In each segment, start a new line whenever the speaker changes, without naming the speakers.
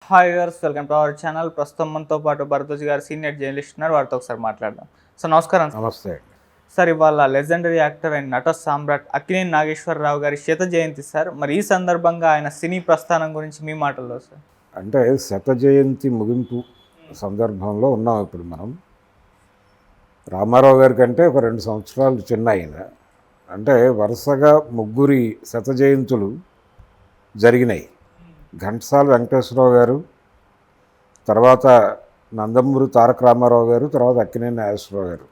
Hi viewers, welcome to our channel. ప్రస్తుతం మనతో పాటు భరద్వాజ్ గారు సీనియర్ జర్నలిస్ట్ ఉన్నారు. వారితో ఒకసారి మాట్లాడదాం. సార్ నమస్కారం.
నమస్తే.
సార్ ఇవాళ లెజెండరీ యాక్టర్ అండ్ నట సామ్రాట్ అక్కినేని నాగేశ్వరరావు గారి శత జయంతి సార్. మరి ఈ సందర్భంగా ఆయన సినీ ప్రస్థానం గురించి మీ మాటల్లో సార్.
అంటే శత జయంతి ముగింపు సందర్భంలో ఉన్నాం ఇప్పుడు మనం. రామారావు గారి కంటే ఒక 2 సంవత్సరాలు చిన్న ఆయన. అంటే వరుసగా ముగ్గురి శత జయంతులు జరిగినాయి. ఘంటసాల వెంకటేశ్వరరావు గారు, తర్వాత నందమూరి తారక రామారావు గారు, తర్వాత అక్కినేని నాగేశ్వరరావు గారు.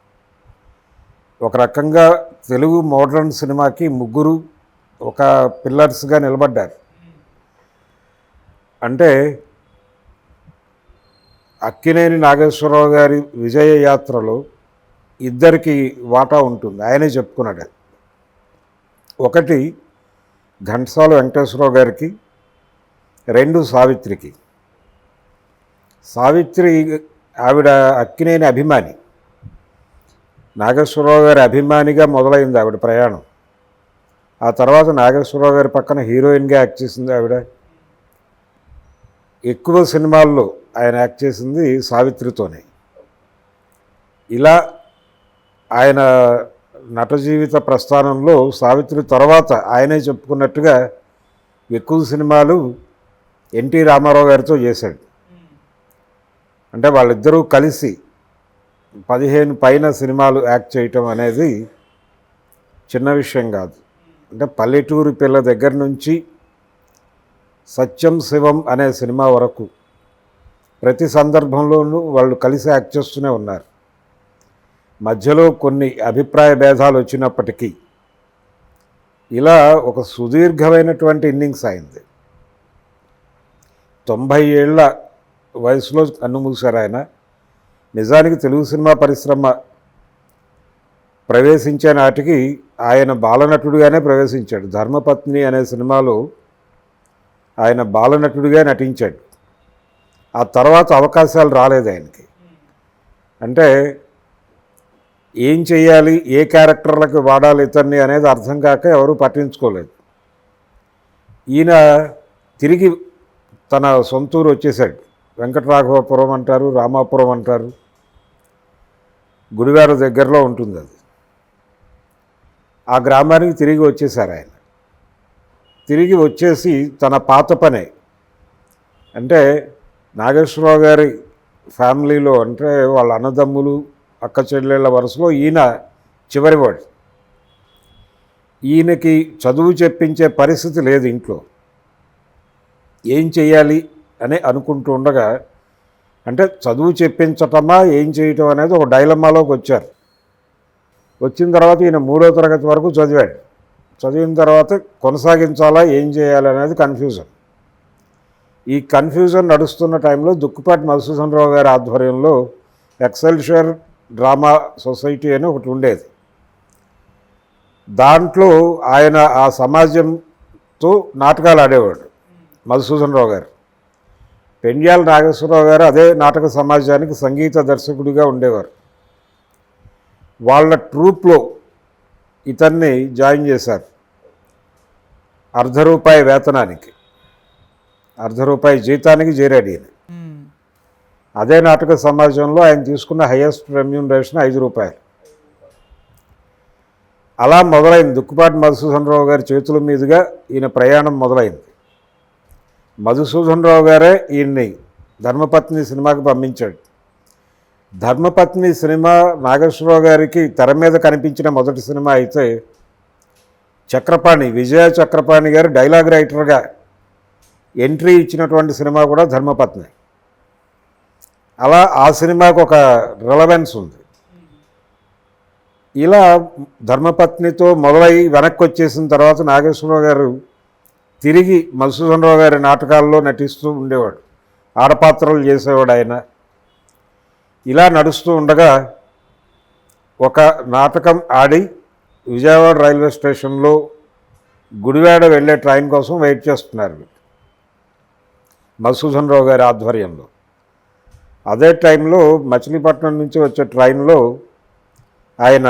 ఒక రకంగా తెలుగు మోడర్న్ సినిమాకి ముగ్గురు ఒక పిల్లర్స్గా నిలబడ్డారు. అంటే అక్కినేని నాగేశ్వరరావు గారి విజయ యాత్రలో ఇద్దరికి వాటా ఉంటుంది. ఆయనే చెప్పుకున్నాడు. ఒకటి ఘంటసాల వెంకటేశ్వరరావు గారికి, 2 సావిత్రికి. సావిత్రి ఆవిడ అక్కినేని అభిమాని, నాగేశ్వరరావు గారి అభిమానిగా మొదలైంది ఆవిడ ప్రయాణం. ఆ తర్వాత నాగేశ్వరరావు గారి పక్కన హీరోయిన్గా యాక్ట్ చేసింది ఆవిడ. ఎక్కువ సినిమాల్లో ఆయన యాక్ట్ చేసింది సావిత్రితోనే. ఇలా ఆయన నట జీవిత ప్రస్థానంలో సావిత్రి తర్వాత ఆయనే చెప్పుకున్నట్టుగా ఎక్కువ సినిమాలు ఎన్టీ రామారావు గారితో చేశాడు. అంటే వాళ్ళిద్దరూ కలిసి 15 పైన సినిమాలు యాక్ట్ చేయటం అనేది చిన్న విషయం కాదు. అంటే పల్లెటూరి పిల్ల దగ్గర నుంచి సత్యం శివం అనే సినిమా వరకు ప్రతి సందర్భంలోనూ వాళ్ళు కలిసి యాక్ట్ చేస్తూనే ఉన్నారు. మధ్యలో కొన్ని అభిప్రాయ భేదాలు వచ్చినప్పటికీ ఇలా ఒక సుదీర్ఘమైనటువంటి ఇన్నింగ్స్ అయింది. 90 ఏళ్ల వయసులో కన్నుమూశారు ఆయన. నిజానికి తెలుగు సినిమా పరిశ్రమ ప్రవేశించే నాటికి ఆయన బాలనటుడిగానే ప్రవేశించాడు. ధర్మపత్ని అనే సినిమాలో ఆయన బాలనటుడిగా నటించాడు. ఆ తర్వాత అవకాశాలు రాలేదు ఆయనకి. అంటే ఏం చేయాలి, ఏ క్యారెక్టర్లకు వాడాలి ఇతన్ని అనేది అర్థం కాక ఎవరూ పట్టించుకోలేదు. ఈయన తిరిగి తన సొంతూరు వచ్చేసాడు. వెంకటరాఘవపురం అంటారు, రామాపురం అంటారు, గుడివాడ దగ్గరలో ఉంటుంది అది. ఆ గ్రామానికి తిరిగి వచ్చేసారు ఆయన. తిరిగి వచ్చేసి తన పాత పనే, అంటే నాగేశ్వరరావు గారి ఫ్యామిలీలో, అంటే వాళ్ళ అన్నదమ్ములు అక్క చెల్లెళ్ళ వరుసలో ఈయన చివరివాడు. ఈయనకి చదువు చెప్పించే పరిస్థితి లేదు ఇంట్లో. ఏం చెయ్యాలి అని అనుకుంటూ ఉండగా, అంటే చదువు చెప్పించటమా ఏం చేయటం అనేది ఒక డైలమాలోకి వచ్చారు. వచ్చిన తర్వాత ఈయన 3వ తరగతి వరకు చదివాడు. చదివిన తర్వాత కొనసాగించాలా ఏం చేయాలి అనేది కన్ఫ్యూజన్. ఈ కన్ఫ్యూజన్ నడుస్తున్న టైంలో దుక్కుపాటి మధుసూదన్ రావు గారి ఆధ్వర్యంలో ఎక్సెల్షియర్ డ్రామా సొసైటీ అని ఒకటి ఉండేది. దాంట్లో ఆయన ఆ సమాజంతో నాటకాలు ఆడేవాడు మధుసూదన్ రావు గారు. పెండ్యాల నాగేశ్వరరావు గారు అదే నాటక సమాజానికి సంగీత దర్శకుడిగా ఉండేవారు. వాళ్ళ ట్రూప్లో ఇతన్ని జాయిన్ చేశారు. ₹1 వేతనానికి, ₹1 జీతానికి చేరాడు ఈయన. అదే నాటక సమాజంలో ఆయన తీసుకున్న హైయెస్ట్ రెమ్యూనరేషన్ ₹5. అలా మొదలైంది. దుక్కుపాటి మధుసూదన్ రావు గారి చేతుల మీదుగా ఈయన ప్రయాణం మొదలైంది. మధుసూదన్ రావు గారే ఈయన్ని ధర్మపత్ని సినిమాకి పంపించాడు. ధర్మపత్ని సినిమా నాగేశ్వరరావు గారికి తెర మీద కనిపించిన మొదటి సినిమా అయితే, చక్రపాణి, విజయ చక్రపాణి గారు డైలాగ్ రైటర్గా ఎంట్రీ ఇచ్చినటువంటి సినిమా కూడా ధర్మపత్ని. అలా ఆ సినిమాకు ఒక రిలవెన్స్ ఉంది. ఇలా ధర్మపత్నితో మొదలై వెనక్కి వచ్చేసిన తర్వాత నాగేశ్వరరావు గారు తిరిగి మధుసూదన్ రావు గారి నాటకాల్లో నటిస్తూ ఉండేవాడు. ఆడపాత్రలు చేసేవాడు ఆయన. ఇలా నడుస్తూ ఉండగా ఒక నాటకం ఆడి విజయవాడ రైల్వే స్టేషన్లో గుడివాడ వెళ్ళే ట్రైన్ కోసం వెయిట్ చేస్తున్నారు మధుసూదన్ రావు గారి ఆధ్వర్యంలో. అదే టైంలో మచిలీపట్నం నుంచి వచ్చే ట్రైన్లో ఆయన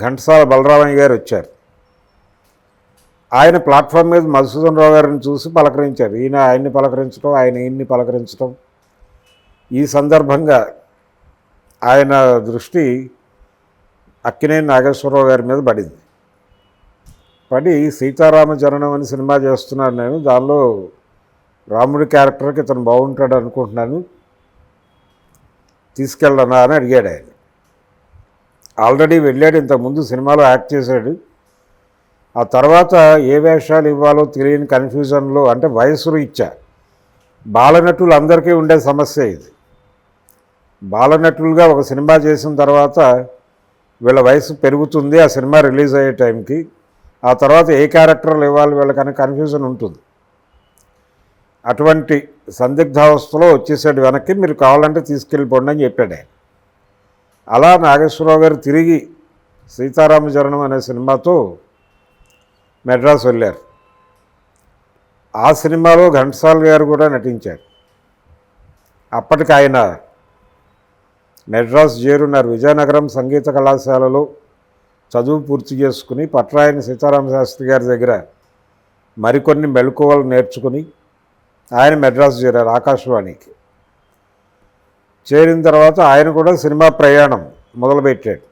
ఘంటసాల బలరామయ్య గారు వచ్చారు. ఆయన ప్లాట్ఫామ్ మీద మధుసూదన్ రావు గారిని చూసి పలకరించారు. ఈయన ఆయన్ని పలకరించడం, ఆయన ఈయన్ని పలకరించడం. ఈ సందర్భంగా ఆయన దృష్టి అక్కినేని నాగేశ్వరరావు గారి మీద పడింది. పడి సీతారామచరణం అని సినిమా చేస్తున్నాను నేను, దానిలో రాముడి క్యారెక్టర్కి ఇతను బాగుంటాడు అనుకుంటున్నాను, తీసుకెళ్ళనా అని అడిగాడు ఆయన. ఆల్రెడీ వెళ్ళాడు, ఇంతకుముందు సినిమాలో యాక్ట్ చేశాడు. ఆ తర్వాత ఏ వేషాలు ఇవ్వాలో తెలియని కన్ఫ్యూజన్లో, అంటే వయసు రీత్యా బాలనటులు అందరికీ ఉండే సమస్య ఇది. బాలనటులుగా ఒక సినిమా చేసిన తర్వాత వీళ్ళ వయసు పెరుగుతుంది ఆ సినిమా రిలీజ్ అయ్యే టైంకి. ఆ తర్వాత ఏ క్యారెక్టర్లు ఇవ్వాలి వీళ్ళకని కన్ఫ్యూజన్ ఉంటుంది. అటువంటి సందిగ్ధావస్థలో వచ్చేసాడు వెనక్కి, మీరు కావాలంటే తీసుకెళ్ళిపోండి అని చెప్పాడు ఆయన. అలా నాగేశ్వరరావు గారు తిరిగి సీతారామచరణం అనే సినిమాతో మెడ్రాస్ వెళ్ళారు. ఆ సినిమాలో ఘంటసాల గారు కూడా నటించారు. అప్పటికి ఆయన మెడ్రాస్ చేరున్నారు. విజయనగరం సంగీత కళాశాలలో చదువు పూర్తి చేసుకుని పట్రాయని సీతారామ శాస్త్రి గారి దగ్గర మరికొన్ని మెళకువలు నేర్చుకుని ఆయన మెడ్రాస్ చేరారు ఆకాశవాణికి. చేరిన తర్వాత ఆయన కూడా సినిమా ప్రయాణం మొదలుపెట్టాడు.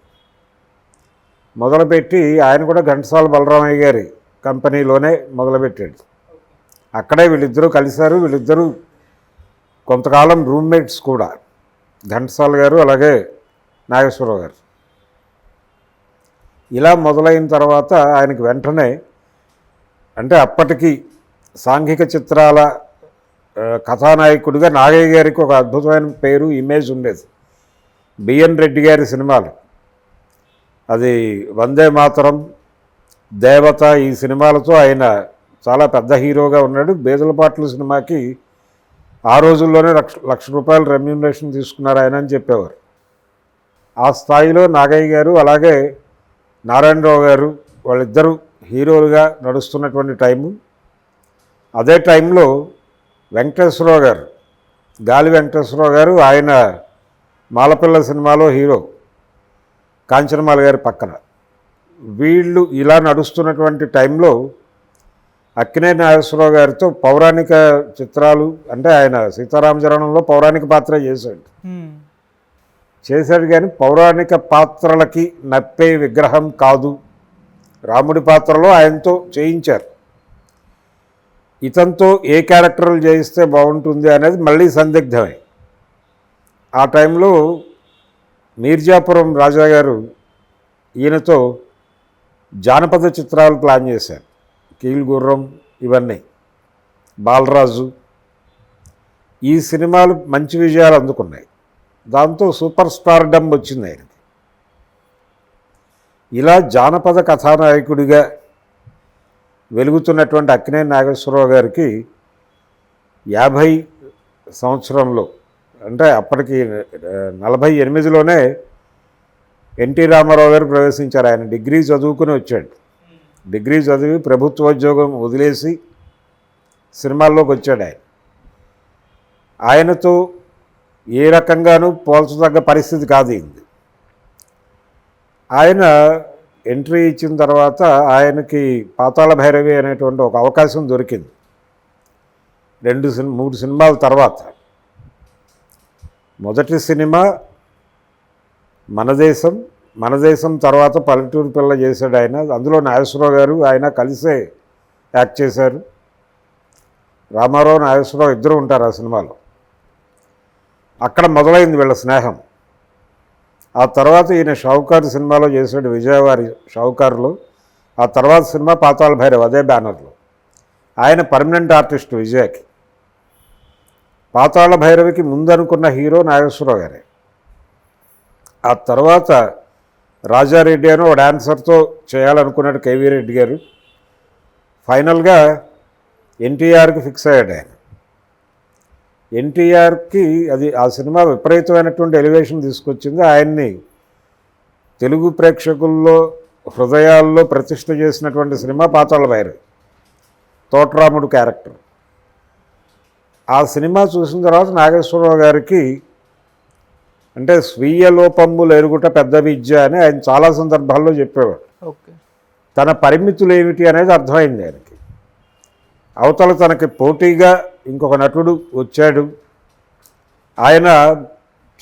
మొదలుపెట్టి ఆయన కూడా ఘంటసాల బలరామయ్య గారి కంపెనీలోనే మొదలుపెట్టాడు. అక్కడే వీళ్ళిద్దరూ కలిశారు. వీళ్ళిద్దరూ కొంతకాలం రూమ్మేట్స్ కూడా, ఘంటసాల గారు అలాగే నాగేశ్వరరావు గారు. ఇలా మొదలైన తర్వాత ఆయనకి వెంటనే, అంటే అప్పటికి సాంఘిక చిత్రాల కథానాయకుడిగా నాగయ్య గారికి ఒక అద్భుతమైన పేరు, ఇమేజ్ ఉండేది. బిఎన్ రెడ్డి గారి సినిమాలు, అది వందే మాతరం, దేవత, ఈ సినిమాలతో ఆయన చాలా పెద్ద హీరోగా ఉన్నాడు. బేదలపాట్ల సినిమాకి ఆ రోజుల్లోనే లక్ష రూపాయలు రెమ్యూనరేషన్ తీసుకున్నారు ఆయన అని చెప్పేవారు. ఆ స్థాయిలో నాగయ్య గారు అలాగే నారాయణరావు గారు వాళ్ళిద్దరూ హీరోలుగా నడుస్తున్నటువంటి టైము. అదే టైంలో వెంకటేశ్వరరావు గారు, గాలి వెంకటేశ్వరరావు గారు, ఆయన మాలపిల్ల సినిమాలో హీరో, కాంచనమాల గారి పక్కన. వీళ్ళు ఇలా నడుస్తున్నటువంటి టైంలో అక్కినేని నాగేశ్వరరావు గారితో పౌరాణిక చిత్రాలు, అంటే ఆయన సీతారామచరణంలో పౌరాణిక పాత్ర చేశాడు కానీ పౌరాణిక పాత్రలకి నప్పే విగ్రహం కాదు. రాముడి పాత్రలో ఆయనతో చేయించారు. ఇతనితో ఏ క్యారెక్టర్లు చేయిస్తే బాగుంటుంది అనేది మళ్ళీ సందిగ్ధమే. ఆ టైంలో మీర్జాపురం రాజా గారు ఈయనతో జానపద చిత్రాలు ప్లాన్ చేశారు. కీలుగుర్రం, ఇవన్నీ, బాలరాజు. ఈ సినిమాలు మంచి విజయాలు అందుకున్నాయి. దాంతో సూపర్ స్టార్ డమ్ వచ్చింది ఆయనకి. ఇలా జానపద కథానాయకుడిగా వెలుగుతున్నటువంటి అక్కినేని నాగేశ్వరరావు గారికి 50 సంవత్సరంలో, అంటే అప్పటికి 48లోనే ఎన్టీ రామారావు గారు ప్రవేశించారు. ఆయన డిగ్రీ చదువుకుని వచ్చాడు. డిగ్రీ చదివి ప్రభుత్వోద్యోగం వదిలేసి సినిమాల్లోకి వచ్చాడు ఆయన. ఆయనతో ఏ రకంగానూ పోల్చదగ్గ పరిస్థితి కాదు ఇది. ఆయన ఎంట్రీ ఇచ్చిన తర్వాత ఆయనకి పాతాళ భైరవి అనేటువంటి ఒక అవకాశం దొరికింది 3 సినిమాల తర్వాత. మొదటి సినిమా మన దేశం తర్వాత పల్లెటూరు పిల్ల చేశాడు ఆయన. అందులో నాగేశ్వరరావు గారు ఆయన కలిసే యాక్ట్ చేశారు. రామారావు, నాగేశ్వరరావు ఇద్దరు ఉంటారు ఆ సినిమాలో. అక్కడ మొదలైంది వీళ్ళ స్నేహం. ఆ తర్వాత ఈయన షావుకారు సినిమాలో చేశాడు, విజయవారి షావుకారులో. ఆ తర్వాత సినిమా పాతాళ భైరవ్, అదే బ్యానర్లో. ఆయన పర్మనెంట్ ఆర్టిస్ట్ విజయకి. పాతాళ భైరవికి ముందనుకున్న హీరో నాగేశ్వరరావు గారే. ఆ తర్వాత రాజారెడ్డి అని ఒక డాన్సర్తో చేయాలనుకున్నాడు కేవీ రెడ్డి గారు. ఫైనల్గా ఎన్టీఆర్కి ఫిక్స్ అయ్యాడు ఆయన. ఎన్టీఆర్కి అది ఆ సినిమా విపరీతమైనటువంటి ఎలివేషన్ తీసుకొచ్చింది. ఆయన్ని తెలుగు ప్రేక్షకుల్లో హృదయాల్లో ప్రతిష్ఠ చేసినటువంటి సినిమా పాతాళ భైరవి, తోటరాముడు క్యారెక్టర్. ఆ సినిమా చూసిన తర్వాత నాగేశ్వరరావు గారికి, అంటే స్వీయ లోపములు ఎరుగుట పెద్ద విద్య అని ఆయన చాలా సందర్భాల్లో చెప్పేవాడు.
ఓకే.
తన పరిమితులు ఏమిటి అనేది అర్థమైంది ఆయనకి. అవతల తనకి పోటీగా ఇంకొక నటుడు వచ్చాడు, ఆయన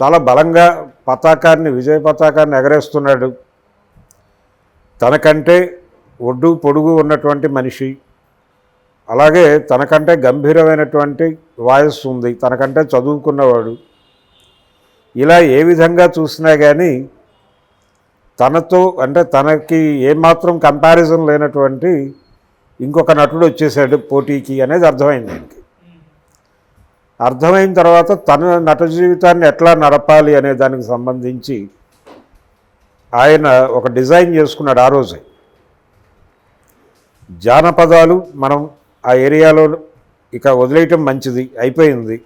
చాలా బలంగా విజయ పతాకాన్ని ఎగరేస్తున్నాడు, తనకంటే ఒడ్డు పొడుగు ఉన్నటువంటి మనిషి, అలాగే తనకంటే గంభీరమైనటువంటి వాయిస్ ఉంది, తనకంటే చదువుకున్నవాడు, ఇలా ఏ విధంగా చూసినా కానీ తనతో అంటే తనకి ఏమాత్రం కంపారిజన్ లేనటువంటి ఇంకొక నటుడు వచ్చేసాడు పోటీకి అనేది అర్థమైంది ఆయనకి. అర్థమైన తర్వాత తన నట జీవితాన్ని ఎట్లా నడపాలి అనే దానికి సంబంధించి ఆయన ఒక డిజైన్ చేసుకున్నాడు. ఆ రోజే జానపదాలు మనం ఆ ఏరియాలో ఇక వదిలేయటం మంచిది, అయిపోయింది,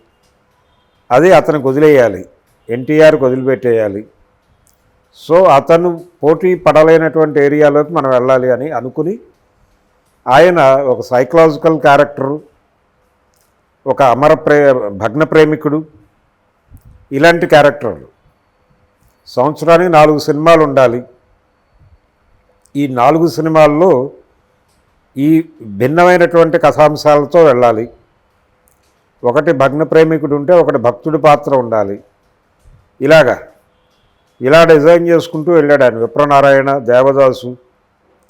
అది అతనికి వదిలేయాలి, ఎన్టీఆర్కి వదిలిపెట్టేయాలి. సో అతను పోటీ పడలేనటువంటి ఏరియాలోకి మనం వెళ్ళాలి అని అనుకుని ఆయన ఒక సైకలాజికల్ క్యారెక్టరు, ఒక భగ్న ప్రేమికుడు, ఇలాంటి క్యారెక్టర్లు. సంవత్సరానికి 4 సినిమాలు ఉండాలి. ఈ 4 సినిమాల్లో ఈ భిన్నమైనటువంటి కథాంశాలతో వెళ్ళాలి. ఒకటి భగ్న ప్రేమికుడు ఉంటే ఒకటి భక్తుడి పాత్ర ఉండాలి. ఇలా డిజైన్ చేసుకుంటూ వెళ్ళాడు ఆయన. విప్రనారాయణ, దేవదాసు,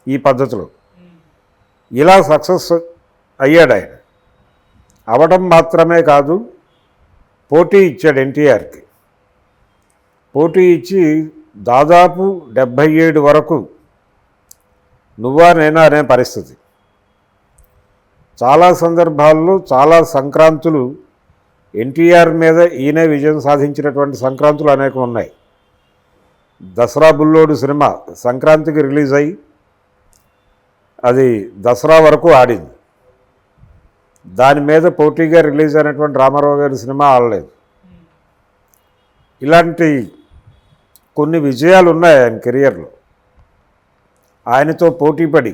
ఈ పద్ధతిలో ఇలా సక్సెస్ అయ్యాడు ఆయన. అవడం మాత్రమే కాదు, పోటీ ఇచ్చాడు ఎన్టీఆర్కి. పోటీ ఇచ్చి దాదాపు 77 వరకు నువ్వా నేనా అనే పరిస్థితి. చాలా సందర్భాల్లో చాలా సంక్రాంతులు ఎన్టీఆర్ మీద ఈయనే విజయం సాధించినటువంటి సంక్రాంతులు అనేకం ఉన్నాయి. దసరా బుల్లోడు సినిమా సంక్రాంతికి రిలీజ్ అయ్యి అది దసరా వరకు ఆడింది. దాని మీద పోటీగా రిలీజ్ అయినటువంటి రామారావు గారి సినిమా ఆడలేదు. ఇలాంటి కొన్ని విజయాలు ఉన్నాయి ఆయన కెరియర్లో, ఆయనతో పోటీపడి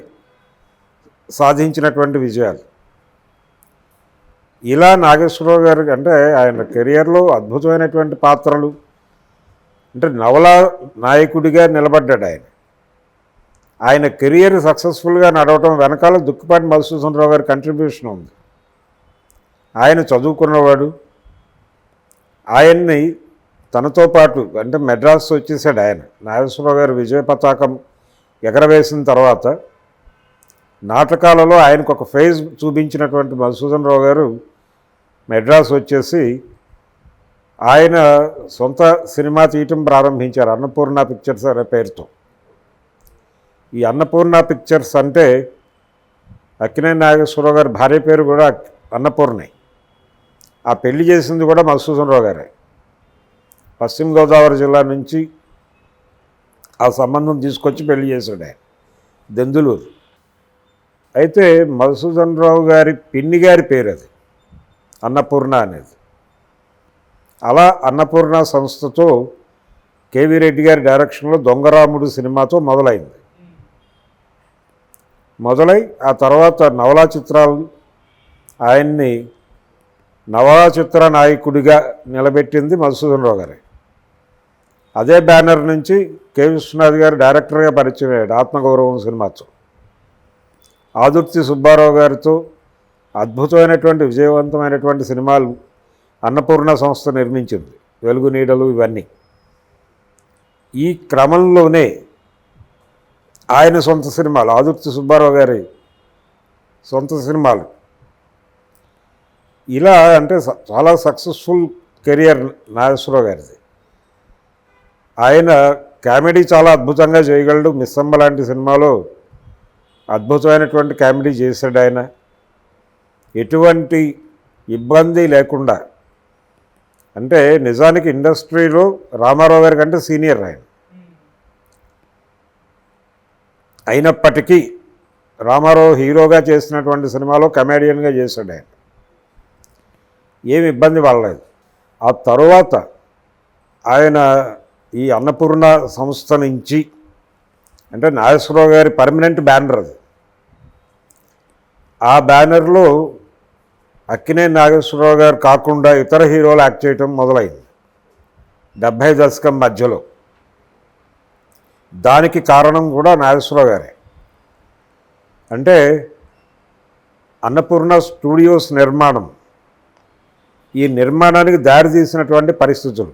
సాధించినటువంటి విజయాలు. ఇలా నాగేశ్వరరావు గారు అంటే ఆయన కెరియర్లో అద్భుతమైనటువంటి పాత్రలు, అంటే నవలా నాయకుడిగా నిలబడ్డాడు ఆయన. ఆయన కెరియర్ సక్సెస్ఫుల్గా నడవటం వెనకాల దుక్కిపాటి మధుసూదనరావు గారి కంట్రిబ్యూషన్ ఉంది. ఆయన చదువుకున్నవాడు, ఆయన్ని తనతో పాటు అంటే మెడ్రాస్ వచ్చేసాడు ఆయన. నాగేశ్వరరావు గారు విజయ పతాకం ఎగరవేసిన తర్వాత నాటకాలలో ఆయనకు ఒక ఫేజ్ చూపించినటువంటి మధుసూదనరావు గారు మెడ్రాస్ వచ్చేసి ఆయన సొంత సినిమా తీయటం ప్రారంభించారు, అన్నపూర్ణ పిక్చర్స్ అనే పేరుతో. ఈ అన్నపూర్ణ పిక్చర్స్ అంటే అక్కినేని నాగేశ్వరరావు గారి భార్య పేరు కూడా అన్నపూర్ణే. ఆ పెళ్లి చేసింది కూడా మధుసూదనరావు గారే. పశ్చిమ గోదావరి జిల్లా నుంచి ఆ సంబంధం తీసుకొచ్చి పెళ్లి చేశాడు ఆయన, దెందులూరు. అయితే మధుసూదనరావు గారి పిన్ని గారి పేరు అది అన్నపూర్ణ అనేది. అలా అన్నపూర్ణ సంస్థతో కేవీ రెడ్డి గారి డైరెక్షన్లో దొంగరాముడు సినిమాతో మొదలై ఆ తర్వాత నవలా చిత్రాలు ఆయన్ని నవలా చిత్ర నాయకుడిగా నిలబెట్టింది మధుసూదనరావు గారే. అదే బ్యానర్ నుంచి కె విశ్వనాథ్ గారు డైరెక్టర్గా పరిచయం అయ్యాడు ఆత్మగౌరవం సినిమాతో. ఆదుర్తి సుబ్బారావు గారితో అద్భుతమైనటువంటి విజయవంతమైనటువంటి సినిమాలు అన్నపూర్ణ సంస్థ నిర్మించింది, వెలుగు నీడలు ఇవన్నీ. ఈ క్రమంలోనే ఆయన సొంత సినిమాలు, ఆదుర్తి సుబ్బారావు గారి సొంత సినిమాలు, ఇలా అంటే చాలా సక్సెస్ఫుల్ కెరియర్ నాగేశ్వరరావు గారిది. ఆయన కామెడీ చాలా అద్భుతంగా చేయగలడు. మిస్సమ్మ లాంటి సినిమాలో అద్భుతమైనటువంటి కామెడీ చేశాడు ఆయన. ఎటువంటి ఇబ్బంది లేకుండా, అంటే నిజానికి ఇండస్ట్రీలో రామారావు గారి కంటే సీనియర్ ఆయన. అయినప్పటికీ రామారావు హీరోగా చేసినటువంటి సినిమాలో కమెడియన్గా చేశాడు ఆయన. ఏమి ఇబ్బంది పడలేదు. ఆ తరువాత ఆయన ఈ అన్నపూర్ణ సంస్థ నుంచి, అంటే నాగేశ్వరరావు గారి పర్మనెంట్ బ్యానర్ అది, ఆ బ్యానర్లో అక్కినేని నాగేశ్వరరావు గారు కాకుండా ఇతర హీరోలు యాక్ట్ చేయటం మొదలైంది 70 దశకం మధ్యలో. దానికి కారణం కూడా నాగేశ్వరరావు గారే. అంటే అన్నపూర్ణ స్టూడియోస్ నిర్మాణం, ఈ నిర్మాణానికి దారితీసినటువంటి పరిస్థితులు.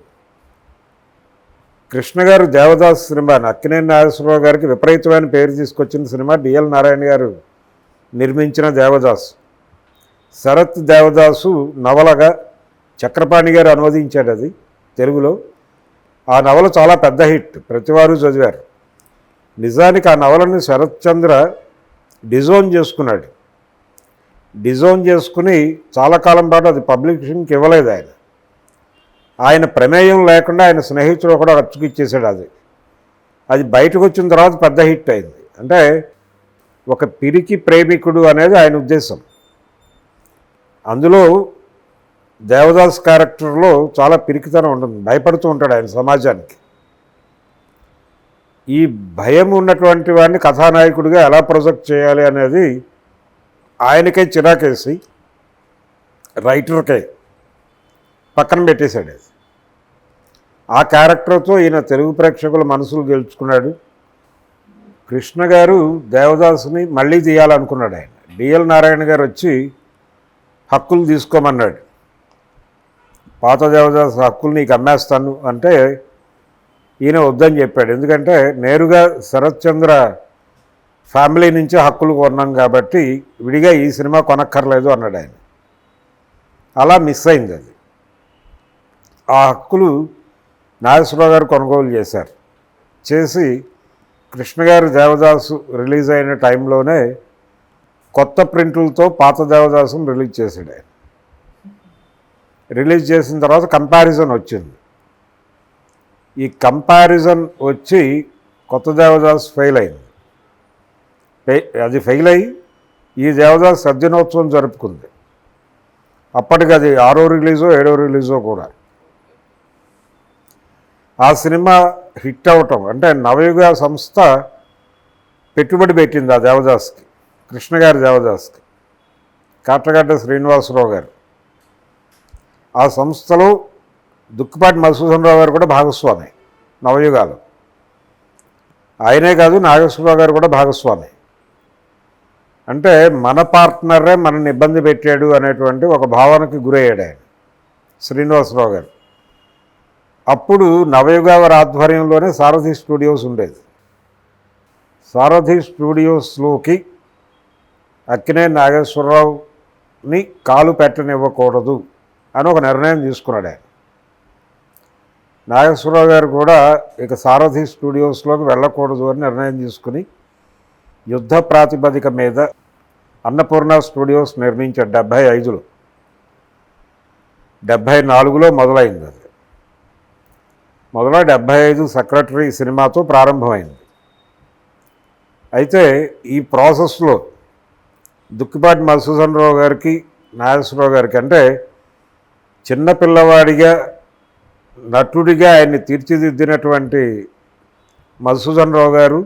కృష్ణ గారు దేవదాస్ సినిమాని, అక్కినేని నాగేశ్వరరావు గారికి విపరీతమైన పేరు తీసుకొచ్చిన సినిమా డిఎల్ నారాయణ గారు నిర్మించిన దేవదాస్. శరత్ దేవదాసు నవలగా చక్రపాణి గారు అనువదించాడు అది తెలుగులో. ఆ నవల చాలా పెద్ద హిట్, ప్రతివారు చదివారు. నిజానికి ఆ నవలని శరత్ చంద్ర డిజోన్ చేసుకున్నాడు. డిజోన్ చేసుకుని చాలా కాలం పాటు అది పబ్లికేషన్కి ఇవ్వలేదు ఆయన ప్రమేయం లేకుండా ఆయన స్నేహితుడు కూడా అచ్చుకిచ్చేసాడు. అది బయటకు వచ్చిన తర్వాత పెద్ద హిట్ అయింది. అంటే ఒక పిరికి ప్రేమికుడు అనేది ఆయన ఉద్దేశం. అందులో దేవదాస్ క్యారెక్టర్లో చాలా పిరికితనం ఉంటుంది, భయపడుతూ ఉంటాడు ఆయన సమాజానికి. ఈ భయం ఉన్నటువంటి వాడిని కథానాయకుడిగా ఎలా ప్రొజెక్ట్ చేయాలి అనేది ఆయనకే చిరాకేసి రైటర్కే పక్కన పెట్టేశాడు. అది ఆ క్యారెక్టర్తో ఈయన తెలుగు ప్రేక్షకుల మనసులు గెలుచుకున్నాడు. కృష్ణ గారు దేవదాసుని మళ్ళీ తీయాలనుకున్నాడు. ఆయన డిఎల్ నారాయణ గారు వచ్చి హక్కులు తీసుకోమన్నాడు. పాత దేవదాసు హక్కులు నీకు అమ్మేస్తాను అంటే ఈయన వద్దని చెప్పాడు. ఎందుకంటే నేరుగా శరత్ చంద్ర ఫ్యామిలీ నుంచే హక్కులు కొన్నాం కాబట్టి విడిగా ఈ సినిమా కొనక్కర్లేదు అన్నాడు ఆయన. అలా మిస్ అయింది అది. ఆ హక్కులు నాగేశ్వరరావు గారు కొనుగోలు చేశారు. చేసి కృష్ణ గారు దేవదాసు రిలీజ్ అయిన టైంలోనే కొత్త ప్రింట్లతో పాత దేవదాసును రిలీజ్ చేశాడు ఆయన. రిలీజ్ చేసిన తర్వాత కంపారిజన్ వచ్చింది. ఈ కంపారిజన్ వచ్చి కొత్త దేవదాసు ఫెయిల్ అయింది. అది ఫెయిల్ అయ్యి ఈ దేవదాసు సద్దినోత్సవం జరుపుకుంది. అప్పటికి అది 6వ రిలీజో 7వ రిలీజో కూడా. ఆ సినిమా హిట్ అవటం అంటే నవయుగ సంస్థ పెట్టుబడి పెట్టింది ఆ దేవదాస్కి, కృష్ణ గారి దేవదాస్కి, కాట్రగడ్డ శ్రీనివాసరావు గారు. ఆ సంస్థలో దుక్కిపాటి మధుసూదన్ రావు గారు కూడా భాగస్వామి నవయుగాలు. ఆయనే కాదు నాగేశ్వరరావు గారు కూడా భాగస్వామి. అంటే మన పార్ట్నరే మనల్ని ఇబ్బంది పెట్టాడు అనేటువంటి ఒక భావనకి గురయ్యాడు ఆయన శ్రీనివాసరావు గారు. అప్పుడు నవయుగ వారి ఆధ్వర్యంలోనే సారథి స్టూడియోస్ ఉండేది. సారథి స్టూడియోస్లోకి అక్కినేని నాగేశ్వరరావుని కాలు పెట్టనివ్వకూడదు అని ఒక నిర్ణయం తీసుకున్నాడు ఆయన. నాగేశ్వరరావు గారు కూడా ఇక సారథి స్టూడియోస్లోకి వెళ్ళకూడదు అని నిర్ణయం తీసుకుని యుద్ధ ప్రాతిపదిక మీద అన్నపూర్ణ స్టూడియోస్ నిర్మించారు 75లో. 74లో మొదలైంది అది. 75 సెక్రటరీ సినిమాతో ప్రారంభమైంది. అయితే ఈ ప్రాసెస్లో దుక్కిపాటి మధుసూదన్ రావు గారికి నాగేశ్వరరావు గారికి అంటే చిన్నపిల్లవాడిగా నటుడిగా ఆయన్ని తీర్చిదిద్దినటువంటి మధుసూదన్ రావు గారు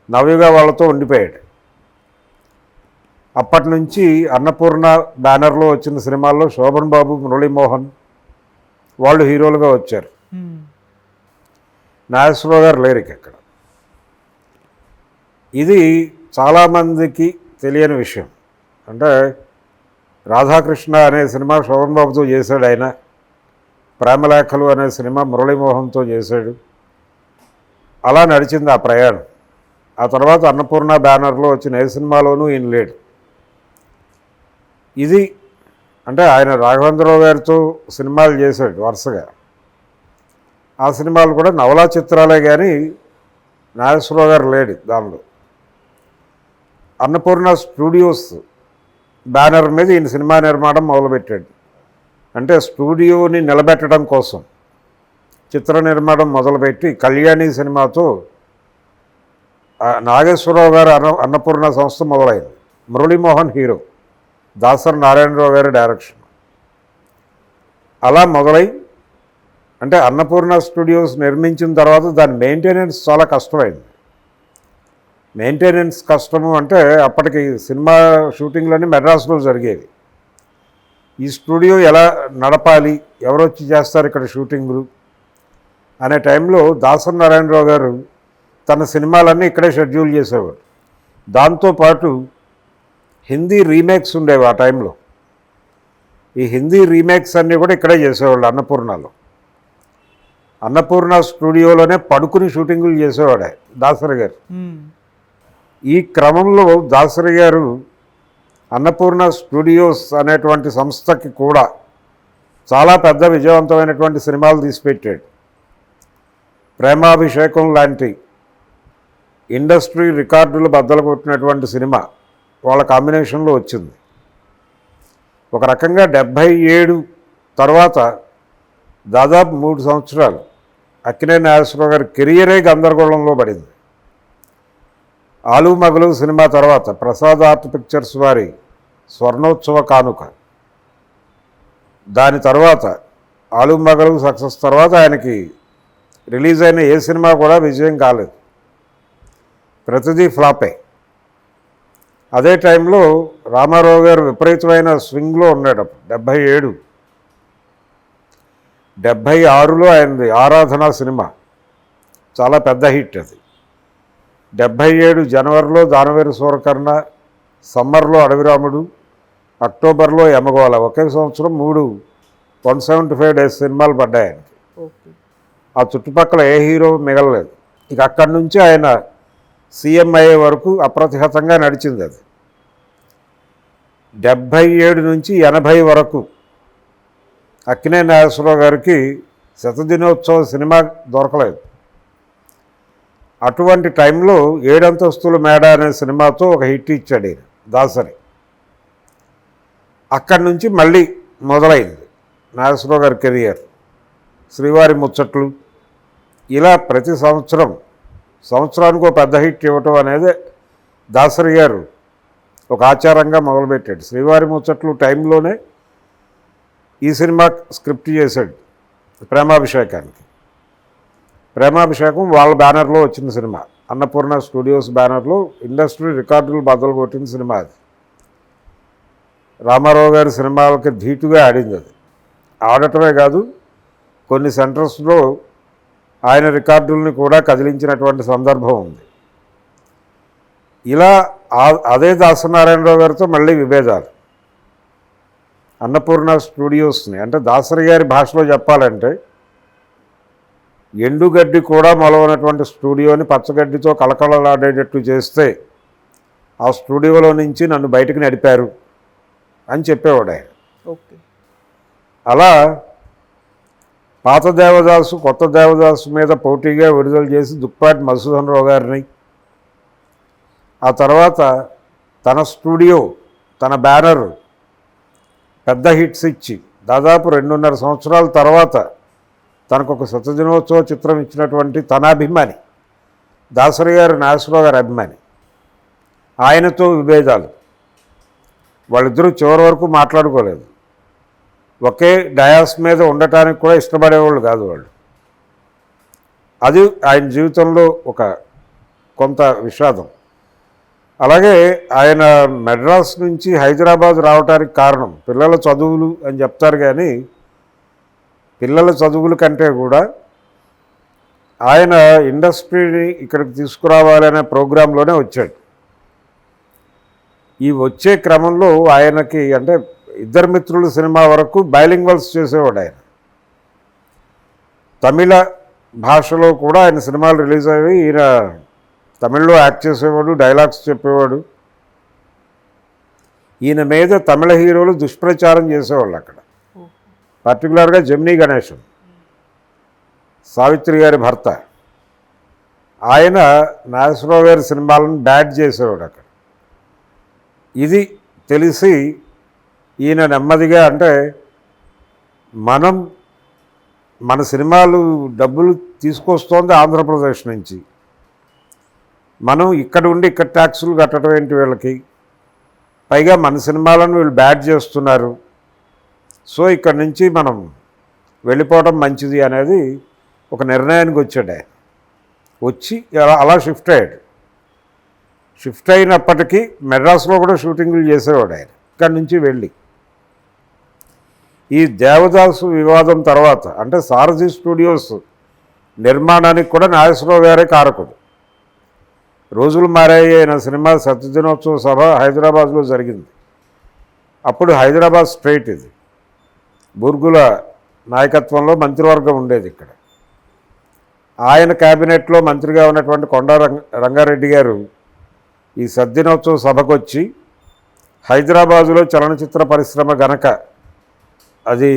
నవయుగ వాళ్ళతో ఉండిపోయాడు. అప్పటి నుంచి అన్నపూర్ణ బ్యానర్లో వచ్చిన సినిమాల్లో శోభన్ బాబు, మురళీమోహన్ వాళ్ళు హీరోలుగా వచ్చారు. నాగేశ్వరరావు గారు లేరు ఇక్కడ. ఇది చాలామందికి తెలియని విషయం. అంటే రాధాకృష్ణ అనే సినిమా శోభన్ బాబుతో చేశాడు ఆయన. ప్రేమలేఖలు అనే సినిమా మురళీమోహన్తో చేశాడు. అలా నడిచింది ఆ ప్రయాణం. ఆ తర్వాత అన్నపూర్ణ బ్యానర్లో వచ్చిన ఏ సినిమాలోనూ ఈయన లేడు. ఇది అంటే ఆయన రాఘవేంద్రరావు గారితో సినిమాలు చేశాడు వరుసగా. ఆ సినిమాలు కూడా నవలా చిత్రాలే కానీ నాగేశ్వరరావు గారు లేడు దానిలో. అన్నపూర్ణ స్టూడియోస్ బ్యానర్ మీద ఈయన సినిమా నిర్మాణం మొదలుపెట్టాడు. అంటే స్టూడియోని నిలబెట్టడం కోసం చిత్ర నిర్మాణం మొదలుపెట్టి కళ్యాణి సినిమాతో నాగేశ్వరరావు గారు అన్నపూర్ణ సంస్థ మొదలైంది. మురళీమోహన్ హీరో, దాసరి నారాయణరావు గారి డైరెక్షన్. అలా మొదలై అంటే అన్నపూర్ణ స్టూడియోస్ నిర్మించిన తర్వాత దాని మెయింటెనెన్స్ చాలా కష్టమైంది. మెయింటెనెన్స్ కష్టము అంటే అప్పటికి సినిమా షూటింగ్లన్నీ మెడ్రాస్లో జరిగేవి. ఈ స్టూడియో ఎలా నడపాలి, ఎవరు వచ్చి చేస్తారు ఇక్కడ షూటింగ్లు అనే టైంలో దాసరి నారాయణరావు గారు తన సినిమాలన్నీ ఇక్కడే షెడ్యూల్ చేసేవారు. దాంతోపాటు హిందీ రీమేక్స్ ఉండేవి ఆ టైంలో. ఈ హిందీ రీమేక్స్ అన్నీ కూడా ఇక్కడే చేసేవాళ్ళు అన్నపూర్ణలో. అన్నపూర్ణ స్టూడియోలోనే పడుకుని షూటింగులు చేసేవాడే దాసరి గారు. ఈ క్రమంలో దాసరి గారు అన్నపూర్ణ స్టూడియోస్ అనేటువంటి సంస్థకి కూడా చాలా పెద్ద విజయవంతమైనటువంటి సినిమాలు తీసిపెట్టాడు. ప్రేమాభిషేకం లాంటి ఇండస్ట్రీ రికార్డులు బద్దలు కొట్టినటువంటి సినిమా వాళ్ళ కాంబినేషన్లో వచ్చింది. ఒక రకంగా 77 తర్వాత దాదాపు 3 సంవత్సరాలు అక్కినేని నాగేశ్వరరావు గారి కెరియరే గందరగోళంలో పడింది. ఆలు మగలు సినిమా తర్వాత ప్రసాద్ ఆర్ట్ పిక్చర్స్ వారి స్వర్ణోత్సవ కానుక, దాని తర్వాత ఆలు మగలు సక్సెస్ తర్వాత ఆయనకి రిలీజ్ అయిన ఏ సినిమా కూడా విజయం కాలేదు, ప్రతిదీ ఫ్లాపే. అదే టైంలో రామారావు గారు విపరీతమైన స్వింగ్లో ఉన్నాడు. 77, 76లో ఆయనది ఆరాధన సినిమా చాలా పెద్ద హిట్. అది 77 జనవరిలో దానవేరు సూరకర్ణ, సమ్మర్లో అడవిరాముడు, అక్టోబర్లో యమగోళ. ఒకే సంవత్సరం 3 175 డేస్ సినిమాలు పడ్డాయి ఆయనకి. ఆ చుట్టుపక్కల ఏ హీరో మిగలలేదు. ఇక అక్కడి నుంచి ఆయన సీఎం అయ్యే వరకు అప్రతిహతంగా నడిచింది అది. 77 నుంచి 80 వరకు అక్కినేని నాగేశ్వరరావు గారికి శతదినోత్సవ సినిమా దొరకలేదు. అటువంటి టైంలో 7 అంతస్తుల మేడ అనే సినిమాతో ఒక హిట్ ఇచ్చాడు ఈయన దాసరి. అక్కడి నుంచి మళ్ళీ మొదలైంది నాగేశ్వరరావు గారి కెరియర్. శ్రీవారి ముచ్చట్లు, ఇలా ప్రతి సంవత్సరానికి ఒక పెద్ద హిట్ ఇవ్వటం అనేది దాసరి గారు ఒక ఆచారంగా మొదలుపెట్టాడు. శ్రీవారి ముచ్చట్లు టైంలోనే ఈ సినిమా స్క్రిప్ట్ చేశాడు ప్రేమాభిషేకానికి. ప్రేమాభిషేకం వాళ్ళ బ్యానర్లో వచ్చిన సినిమా, అన్నపూర్ణ స్టూడియోస్ బ్యానర్లో ఇండస్ట్రీ రికార్డులు బద్దలు కొట్టిన సినిమా అది. రామారావు గారి సినిమాలకి ధీటుగా ఆడింది అది. ఆడటమే కాదు, కొన్ని సెంటర్స్లో ఆయన రికార్డుల్ని కూడా కదిలించినటువంటి సందర్భం ఉంది. ఇలా అదే దాసనారాయణరావు గారితో మళ్ళీ విభేదాలు. అన్నపూర్ణ స్టూడియోస్ని, అంటే దాసరి గారి భాషలో చెప్పాలంటే ఎండుగడ్డి కూడా మొలవనటువంటి స్టూడియోని పచ్చగడ్డితో కలకలలాడేటట్టు చేస్తే ఆ స్టూడియోలో నుంచి నన్ను బయటకు నడిపారు అని చెప్పేవాడు ఆయన. అలా పాత దేవదాసు కొత్త దేవదాసు మీద పోటీగా విడుదల చేసి దుక్పాటి మధుసూదన్ రావు గారిని, ఆ తర్వాత తన స్టూడియో తన బ్యానర్ పెద్ద హిట్స్ ఇచ్చి దాదాపు 2.5 సంవత్సరాల తర్వాత తనకు ఒక శతదినోత్సవ చిత్రం ఇచ్చినటువంటి తన అభిమాని దాసరి గారు నాగేశ్వరరావు గారి అభిమాని, ఆయనతో విభేదాలు. వాళ్ళిద్దరూ చివరి వరకు మాట్లాడుకోలేదు. ఒకే డయాస్ మీద ఉండటానికి కూడా ఇష్టపడేవాళ్ళు కాదు వాళ్ళు. అది ఆయన జీవితంలో ఒక కొంత విషాదం. అలాగే ఆయన మెడ్రాస్ నుంచి హైదరాబాద్ రావడానికి కారణం పిల్లల చదువులు అని చెప్తారు, కానీ పిల్లల చదువుల కంటే కూడా ఆయన ఇండస్ట్రీని ఇక్కడికి తీసుకురావాలనే ప్రోగ్రాంలోనే వచ్చాడు. ఈ వచ్చే క్రమంలో ఆయనకి, అంటే ఇద్దరు మిత్రులు సినిమా వరకు బైలింగ్వల్స్ చేసేవాడు ఆయన. తమిళ భాషలో కూడా ఆయన సినిమాలు రిలీజ్ అయ్యి ఈయన తమిళ్లో యాక్ట్ చేసేవాడు, డైలాగ్స్ చెప్పేవాడు. ఈయన మీద తమిళ హీరోలు దుష్ప్రచారం చేసేవాళ్ళు అక్కడ. పర్టికులర్గా జమినీ గణేశన్, సావిత్రి గారి భర్త, ఆయన నాగేశ్వరరావు గారి సినిమాలను బ్యాడ్ చేసేవాడు అక్కడ. ఇది తెలిసి ఈయన నెమ్మదిగా, అంటే మన సినిమాలు డబ్బులు తీసుకొస్తోంది ఆంధ్రప్రదేశ్ నుంచి, మనం ఇక్కడ ఉండి ఇక్కడ ట్యాక్సులు కట్టడం ఏంటి వీళ్ళకి, పైగా మన సినిమాలను వీళ్ళు బ్యాడ్ చేస్తున్నారు, సో ఇక్కడి నుంచి మనం వెళ్ళిపోవడం మంచిది అనేది ఒక నిర్ణయానికి వచ్చాడు ఆయన. వచ్చి అలా షిఫ్ట్ అయ్యాడు. షిఫ్ట్ అయినప్పటికీ మెడ్రాస్లో కూడా షూటింగులు చేసేవాడు ఆయన. ఇక్కడి నుంచి వెళ్ళి ఈ దేవదాసు వివాదం తర్వాత, అంటే సారథి స్టూడియోస్ నిర్మాణానికి కూడా నాగేశ్వరరావు గారే కారకుడు. రోజులు మారాయి అయిన సినిమా సత్యదినోత్సవ సభ హైదరాబాద్లో జరిగింది. అప్పుడు హైదరాబాద్ స్ట్రైట్ ఇది, బూర్గుల నాయకత్వంలో మంత్రివర్గం ఉండేది ఇక్కడ. ఆయన క్యాబినెట్లో మంత్రిగా ఉన్నటువంటి కొండా రంగారెడ్డి గారు ఈ సద్దినోత్సవ సభకు వచ్చి హైదరాబాదులో చలనచిత్ర పరిశ్రమ గనక అది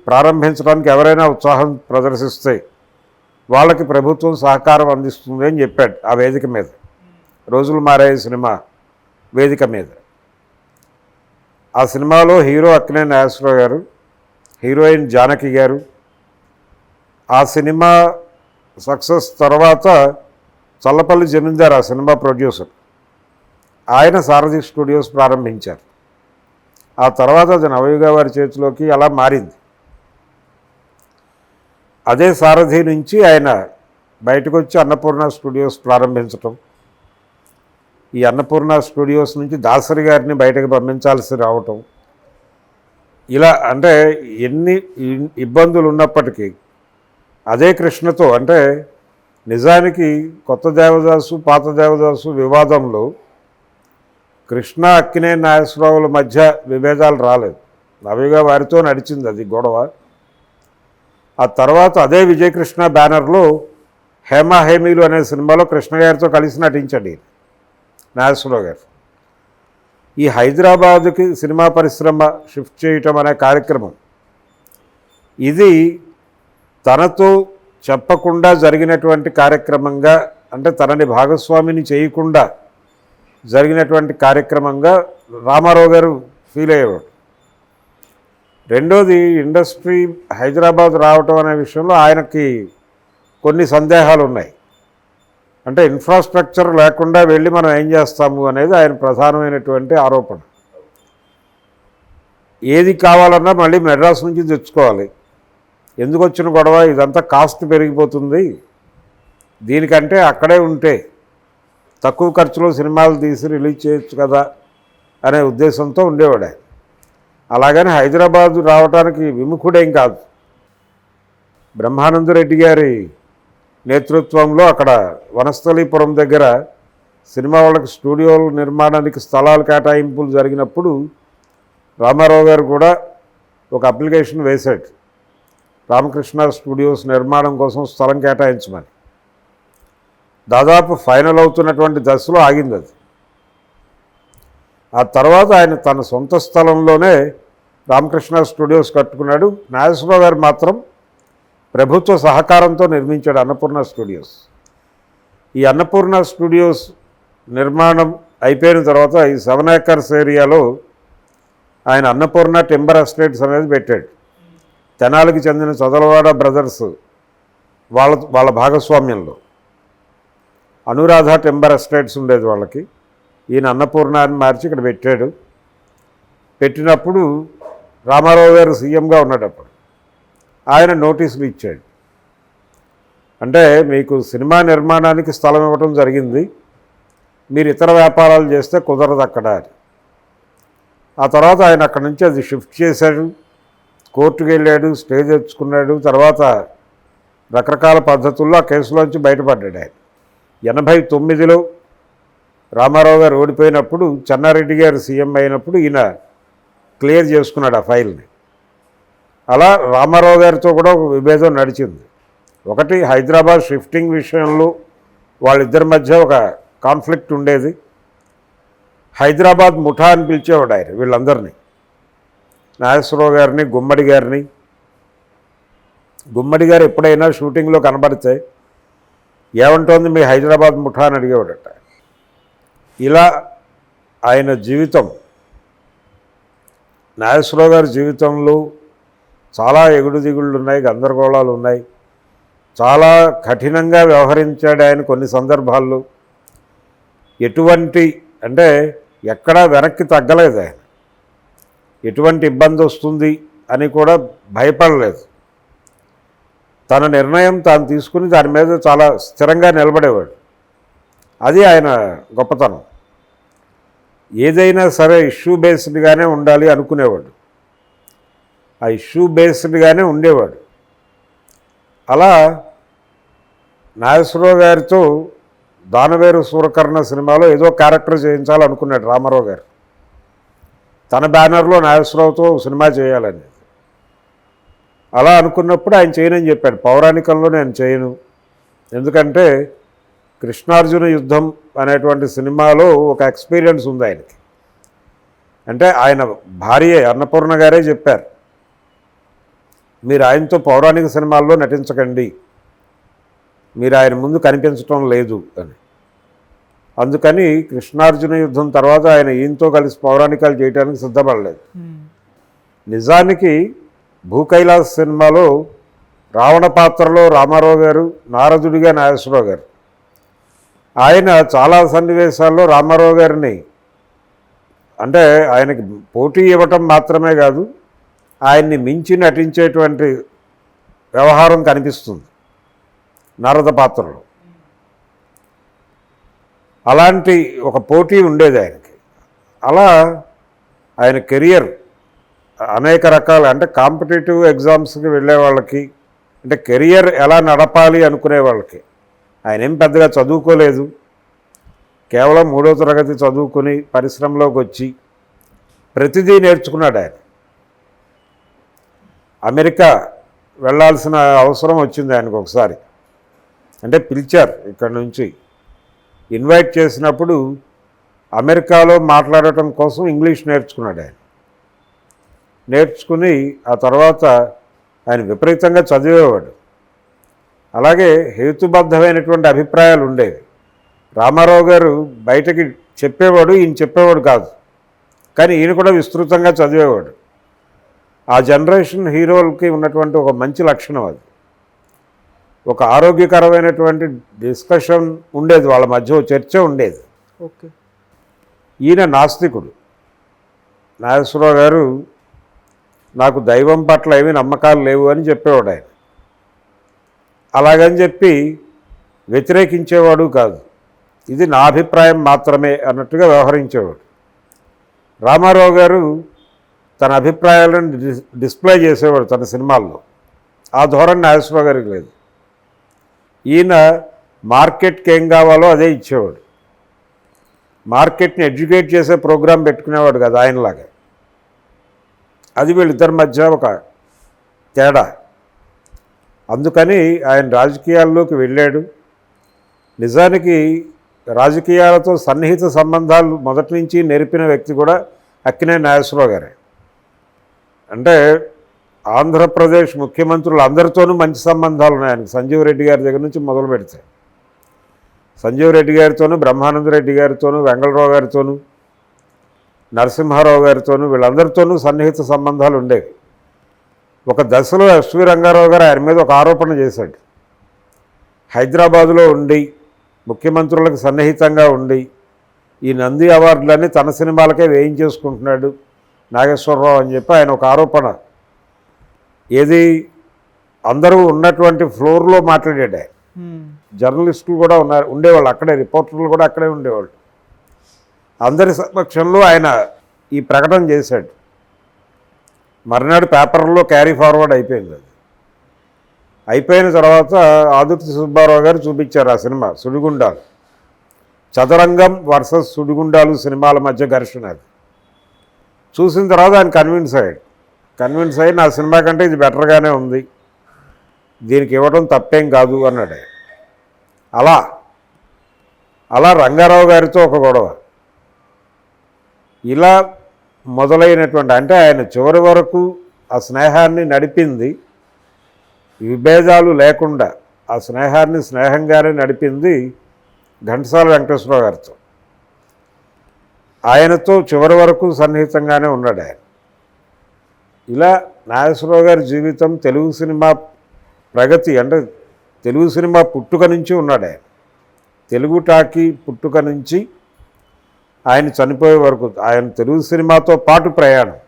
ప్రారంభించడానికి ఎవరైనా ఉత్సాహం ప్రదర్శిస్తే వాళ్ళకి ప్రభుత్వం సహకారం అందిస్తుంది అని చెప్పాడు ఆ వేదిక మీద, రోజులు మారాయి సినిమా వేదిక మీద. ఆ సినిమాలో హీరో అక్కినేని నాగేశ్వరరావు గారు, హీరోయిన్ జానకి గారు. ఆ సినిమా సక్సెస్ తర్వాత చల్లపల్లి జమీందార్ ఆ సినిమా ప్రొడ్యూసర్, ఆయన సారథి స్టూడియోస్ ప్రారంభించారు. ఆ తర్వాత అది నవయుగ వారి చేతిలోకి అలా మారింది. అదే సారథి నుంచి ఆయన బయటకు వచ్చి అన్నపూర్ణ స్టూడియోస్ ప్రారంభించటం, ఈ అన్నపూర్ణ స్టూడియోస్ నుంచి దాసరి గారిని బయటకు పంపించాల్సి రావటం, ఇలా అంటే ఎన్ని ఇబ్బందులు ఉన్నప్పటికీ అదే కృష్ణతో, అంటే నిజానికి కొత్త దేవదాసు పాత దేవదాసు వివాదంలో కృష్ణ అక్కినేని నాగేశ్వరరావుల మధ్య విభేదాలు రాలేదు, నవిగా వారితో నడిచింది అది గొడవ. ఆ తర్వాత అదే విజయకృష్ణ బ్యానర్లో హేమా హేమీలు అనే సినిమాలో కృష్ణ గారితో కలిసి నటించండి నాగేశ్వరరావు గారు. ఈ హైదరాబాదుకి సినిమా పరిశ్రమ షిఫ్ట్ చేయటం అనే కార్యక్రమం ఇది తనతో చెప్పకుండా జరిగినటువంటి కార్యక్రమంగా, అంటే తనని భాగస్వామిని చేయకుండా జరిగినటువంటి కార్యక్రమంగా రామారావు గారు ఫీల్ అయ్యేవాడు. రెండోది, ఇండస్ట్రీ హైదరాబాద్ రావటం అనే విషయంలో ఆయనకి కొన్ని సందేహాలు ఉన్నాయి. అంటే ఇన్ఫ్రాస్ట్రక్చర్ లేకుండా వెళ్ళి మనం ఏం చేస్తాము అనేది ఆయన ప్రధానమైనటువంటి ఆరోపణ. ఏది కావాలన్నా మళ్ళీ మెడ్రాస్ నుంచి తెచ్చుకోవాలి, ఎందుకు వచ్చిన గొడవ, ఇదంతా కాస్ట్ పెరిగిపోతుంది, దీనికంటే అక్కడే ఉంటే తక్కువ ఖర్చులో సినిమాలు తీసి రిలీజ్ చేయొచ్చు కదా అనే ఉద్దేశంతో ఉండేవాడు ఆయన. అలాగని హైదరాబాదు రావడానికి విముఖుడేం కాదు. బ్రహ్మానందరెడ్డి గారి నేతృత్వంలో అక్కడ వనస్థలీపురం దగ్గర సినిమా వాళ్ళకి స్టూడియోల నిర్మాణానికి స్థలాలు కేటాయింపులు జరిగినప్పుడు రామారావు గారు కూడా ఒక అప్లికేషన్ వేశాడు, రామకృష్ణ స్టూడియోస్ నిర్మాణం కోసం స్థలం కేటాయించమని. దాదాపు ఫైనల్ అవుతున్నటువంటి దశలో ఆగింది అది. ఆ తర్వాత ఆయన తన సొంత స్థలంలోనే రామకృష్ణ స్టూడియోస్ కట్టుకున్నాడు. నాగేశ్వరరావు గారు మాత్రం ప్రభుత్వ సహకారంతో నిర్మించాడు అన్నపూర్ణ స్టూడియోస్. ఈ అన్నపూర్ణ స్టూడియోస్ నిర్మాణం అయిపోయిన తర్వాత ఈ 7 acres ఏరియాలో ఆయన అన్నపూర్ణ టింబర్ ఎస్టేట్స్ అనేది పెట్టాడు. తెనాలికి చెందిన చదలవాడ బ్రదర్స్ వాళ్ళ భాగస్వామ్యంలో అనురాధ టింబర్ ఎస్టేట్స్ ఉండేది వాళ్ళకి. ఈయన అన్నపూర్ణ అని మార్చి ఇక్కడ పెట్టాడు. పెట్టినప్పుడు రామారావు గారు సీఎంగా ఉన్నప్పుడు ఆయన నోటీసులు ఇచ్చాడు, అంటే మీకు సినిమా నిర్మాణానికి స్థలం ఇవ్వడం జరిగింది, మీరు ఇతర వ్యాపారాలు చేస్తే కుదరదు అక్కడ అని. ఆ తర్వాత ఆయన అక్కడి నుంచి అది షిఫ్ట్ చేశాడు, కోర్టుకు వెళ్ళాడు, స్టే తెచ్చుకున్నాడు. తర్వాత రకరకాల పద్ధతుల్లో ఆ కేసులోంచి బయటపడ్డాడు ఆయన. 89లో రామారావు గారు ఓడిపోయినప్పుడు చెన్నారెడ్డి గారు సీఎం అయినప్పుడు ఈయన క్లియర్ చేసుకున్నాడు ఆ ఫైల్ని. అలా రామారావు గారితో కూడా ఒక విభేదం నడిచింది. ఒకటి, హైదరాబాద్ షిఫ్టింగ్ విషయంలో వాళ్ళిద్దరి మధ్య ఒక కాన్ఫ్లిక్ట్ ఉండేది. హైదరాబాద్ ముఠా అని పిలిచేవాడు ఆయన వీళ్ళందరినీ, నాగేశ్వరరావు గారిని, గుమ్మడి గారిని. గుమ్మడి గారు ఎప్పుడైనా షూటింగ్లో కనబడితే ఏమంటోంది మీ హైదరాబాద్ ముఠా అని అడిగేవాడట. ఇలా ఆయన జీవితం, నాగేశ్వరరావు గారి జీవితంలో చాలా ఎగుడు దిగుళ్ళు ఉన్నాయి, గందరగోళాలు ఉన్నాయి. చాలా కఠినంగా వ్యవహరించాడు ఆయన కొన్ని సందర్భాల్లో. ఎటువంటి అంటే ఎక్కడా వెనక్కి తగ్గలేదు ఆయన, ఎటువంటి ఇబ్బంది వస్తుంది అని కూడా భయపడలేదు. తన నిర్ణయం తాను తీసుకుని దాని మీద చాలా స్థిరంగా నిలబడేవాడు. అది ఆయన గొప్పతనం. ఏదైనా సరే ఇష్యూ బేస్డ్గానే ఉండాలి అనుకునేవాడు, ఆ ఇష్యూ బేస్డ్గానే ఉండేవాడు. అలా నాగేశ్వరరావు గారితో దానవేరు సూరకర్ణ సినిమాలో ఏదో క్యారెక్టర్ చేయించాలనుకున్నాడు రామారావు గారు. తన బ్యానర్లో నాగేశ్వరరావుతో సినిమా చేయాలని. అలా అనుకున్నప్పుడు ఆయన చేయనని చెప్పాడు. పౌరాణికంలో నేను చేయను, ఎందుకంటే కృష్ణార్జున యుద్ధం అనేటువంటి సినిమాలో ఒక ఎక్స్పీరియన్స్ ఉంది ఆయనకి. అంటే ఆయన భార్య అన్నపూర్ణ గారే చెప్పారు, మీరు ఆయనతో పౌరాణిక సినిమాల్లో నటించకండి, మీరు ఆయన ముందు కనిపించటం లేదు అని. అందుకని కృష్ణార్జున యుద్ధం తర్వాత ఆయన ఈయనతో కలిసి పౌరాణికాలు చేయడానికి సిద్ధపడలేదు. నిజానికి భూకైలాస్ సినిమాలో రావణ పాత్రలో రామారావు గారు, నారదుడిగా నాగేశ్వరరావు గారు. ఆయన చాలా సన్నివేశాల్లో రామారావు గారిని అంటే ఆయనకి పోటీ ఇవ్వటం మాత్రమే కాదు, ఆయన్ని మించి నటించేటువంటి వ్యవహారం కనిపిస్తుంది నారద పాత్రలో. అలాంటి ఒక పోటీ ఉండేది ఆయనకి. అలా ఆయన కెరియర్ అనేక రకాల అంటే కాంపిటేటివ్ ఎగ్జామ్స్కి వెళ్ళే వాళ్ళకి, అంటే కెరియర్ ఎలా నడపాలి అనుకునే వాళ్ళకి, ఆయన ఏం పెద్దగా చదువుకోలేదు, కేవలం 3వ తరగతి చదువుకుని పరిశ్రమలోకి వచ్చి ప్రతిదీ నేర్చుకున్నాడు ఆయన. అమెరికా వెళ్ళాల్సిన అవసరం వచ్చింది ఆయనకు ఒకసారి. అంటే పిలిచారు ఇక్కడి నుంచి, ఇన్వైట్ చేసినప్పుడు అమెరికాలో మాట్లాడటం కోసం ఇంగ్లీష్ నేర్చుకున్నాడు ఆయన. నేర్చుకుని ఆ తర్వాత ఆయన విపరీతంగా చదివేవాడు. అలాగే హేతుబద్ధమైనటువంటి అభిప్రాయాలు ఉండేవి. రామారావు గారు బయటకి చెప్పేవాడు, ఈయన చెప్పేవాడు కాదు, కానీ ఈయన కూడా విస్తృతంగా చదివేవాడు. ఆ జనరేషన్ హీరోలకి ఉన్నటువంటి ఒక మంచి లక్షణం అది. ఒక ఆరోగ్యకరమైనటువంటి డిస్కషన్ ఉండేది, వాళ్ళ మధ్య చర్చ ఉండేది.
ఓకే.
ఈయన నాస్తికుడు. నాగేశ్వరరావు గారు నాకు దైవం పట్ల ఏమీ నమ్మకాలు లేవు అని చెప్పేవాడు ఆయన. అలాగని చెప్పి వ్యతిరేకించేవాడు కాదు, ఇది నా అభిప్రాయం మాత్రమే అన్నట్టుగా వ్యవహరించేవాడు. రామారావు గారు తన అభిప్రాయాలను డిస్ప్లే చేసేవాడు తన సినిమాల్లో. ఆ ధోరణి నాగేశ్వరరావు గారికి లేదు. ఈయన మార్కెట్కి ఏం కావాలో అదే ఇచ్చేవాడు. మార్కెట్ని ఎడ్యుకేట్ చేసే ప్రోగ్రాం పెట్టుకునేవాడు కదా ఆయనలాగా. అది వీళ్ళిద్దరి మధ్య ఒక తేడా. అందుకని ఆయన రాజకీయాల్లోకి వెళ్ళాడు. నిజానికి రాజకీయాలతో సన్నిహిత సంబంధాలు మొదటి నుంచి నేర్పిన వ్యక్తి కూడా అక్కినేని నాగేశ్వరరావు గారే. అంటే ఆంధ్రప్రదేశ్ ముఖ్యమంత్రులు అందరితోనూ మంచి సంబంధాలు ఉన్నాయి ఆయనకు. సంజీవ్ రెడ్డి గారి దగ్గర నుంచి మొదలు పెడితే సంజీవ్ రెడ్డి గారితోనూ, బ్రహ్మానంద రెడ్డి గారితోనూ, వెంగళరావు గారితోనూ, నరసింహారావు గారితోనూ, వీళ్ళందరితోనూ సన్నిహిత సంబంధాలు ఉండేవి. ఒక దశలో ఎస్వి రంగారావు గారు ఆయన మీద ఒక ఆరోపణ చేశాడు. హైదరాబాదులో ఉండి ముఖ్యమంత్రులకు సన్నిహితంగా ఉండి ఈ నంది అవార్డులన్నీ తన సినిమాలకే వేయించేసుకుంటున్నాడు నాగేశ్వరరావు అని చెప్పి ఆయన ఒక ఆరోపణ, ఏది అందరూ ఉన్నటువంటి ఫ్లోర్లో మాట్లాడాడు ఆయన. జర్నలిస్టులు కూడా ఉండేవాళ్ళు అక్కడే, రిపోర్టర్లు కూడా అక్కడే ఉండేవాళ్ళు. అందరి సమక్షంలో ఆయన ఈ ప్రకటన చేశాడు. మర్నాడు పేపర్లో క్యారీ ఫార్వర్డ్ అయిపోయింది. అది అయిపోయిన తర్వాత ఆదుర్తి సుబ్బారావు గారు చూపించారు ఆ సినిమా సుడిగుండాలు. చదరంగం వర్సెస్ సుడిగుండాలు సినిమాల మధ్య ఘర్షణ. అది చూసిన తర్వాత ఆయన కన్విన్స్ అయ్యి నా సినిమా కంటే ఇది బెటర్గానే ఉంది, దీనికి ఇవ్వడం తప్పేం కాదు అన్నాడు. అలా రంగారావు గారితో ఒక గొడవ. ఇలా మొదలైనటువంటి, అంటే ఆయన చివరి వరకు ఆ స్నేహాన్ని నడిపింది, విభేదాలు లేకుండా ఆ స్నేహాన్ని స్నేహంగానే నడిపింది ఘంటసాల వెంకటేశ్వరరావు గారితో. ఆయనతో చివరి వరకు సన్నిహితంగానే ఉన్నాడు ఆయన. ఇలా నాగేశ్వరరావు గారి జీవితం తెలుగు సినిమా ప్రగతి, అంటే తెలుగు సినిమా పుట్టుక నుంచి ఉన్నాడు ఆయన. తెలుగు టాకీ పుట్టుక నుంచి ఆయన చనిపోయే వరకు ఆయన తెలుగు సినిమాతో పాటు ప్రయాణం.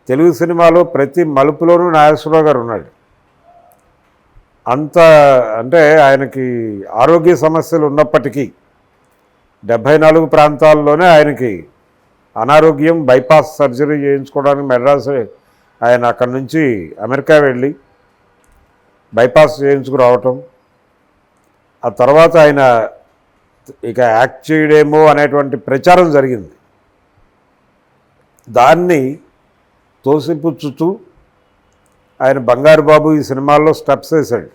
తెలుగు సినిమాలో ప్రతి మలుపులోనూ నాగేశ్వరరావు గారు ఉన్నాడు. అంత అంటే ఆయనకి ఆరోగ్య సమస్యలు ఉన్నప్పటికీ 74 ప్రాంతాల్లోనే ఆయనకి అనారోగ్యం, బైపాస్ సర్జరీ చేయించుకోవడానికి మెడ్రాస్ ఆయన అక్కడి నుంచి అమెరికా వెళ్ళి బైపాస్ చేయించుకురావటం, ఆ తర్వాత ఆయన ఇక యాక్ట్ చేయడేమో అనేటువంటి ప్రచారం జరిగింది. దాన్ని తోసిపుచ్చుతూ ఆయన బంగారు బాబు ఈ సినిమాల్లో స్టెప్స్ వేశాడు.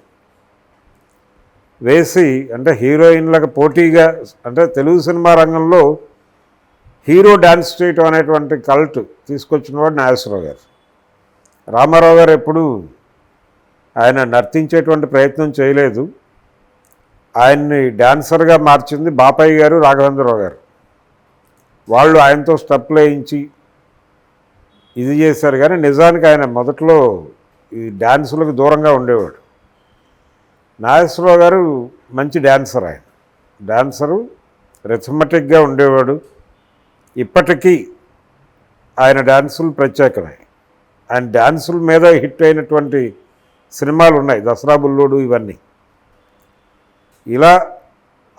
వేసి అంటే హీరోయిన్లకు పోటీగా అంటే తెలుగు సినిమా రంగంలో హీరో డ్యాన్స్ చేయటం అనేటువంటి కల్ట్ తీసుకొచ్చిన వాడు నాగేశ్వరరావు గారు. రామారావు గారు ఎప్పుడూ ఆయన నర్తించేటువంటి ప్రయత్నం చేయలేదు. ఆయన్ని డ్యాన్సర్గా మార్చింది బాపయ్య గారు, రాఘవేంద్రరావు గారు. వాళ్ళు ఆయనతో స్టెప్లు వేయించి ఇది చేశారు. కానీ నిజానికి ఆయన మొదట్లో ఈ డ్యాన్సులకు దూరంగా ఉండేవాడు. నాగేశ్వరరావు గారు మంచి డ్యాన్సర్. ఆయన డ్యాన్సరు, రిథమెటిక్గా ఉండేవాడు. ఇప్పటికీ ఆయన డ్యాన్సులు ప్రత్యేకమే. ఆయన డ్యాన్సుల మీద హిట్ అయినటువంటి సినిమాలు ఉన్నాయి, దసరా బుల్లోడు ఇవన్నీ. ఇలా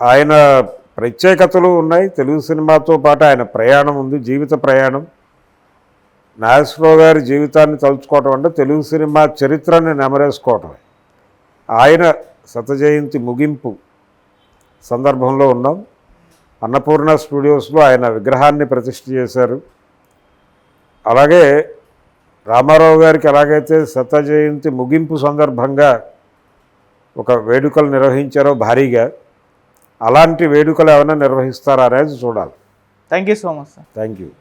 ఆయన ప్రత్యేకతలు ఉన్నాయి. తెలుగు సినిమాతో పాటు ఆయన ప్రయాణం ఉంది, జీవిత ప్రయాణం. నాగేశ్వరరావు గారి జీవితాన్ని తలుచుకోవటం అంటే తెలుగు సినిమా చరిత్రని నెమరేసుకోవటమే. ఆయన శత జయంతి ముగింపు సందర్భంలో ఉన్నాం. అన్నపూర్ణ స్టూడియోస్లో ఆయన విగ్రహాన్ని ప్రతిష్ఠ చేశారు. అలాగే రామారావు గారికి ఎలాగైతే శత జయంతి ముగింపు సందర్భంగా ఒక వేడుకలు నిర్వహించారో భారీగా, అలాంటి వేడుకలు ఏమైనా నిర్వహిస్తారా అనేది చూడాలి.
Thank you so much sir.
Thank you.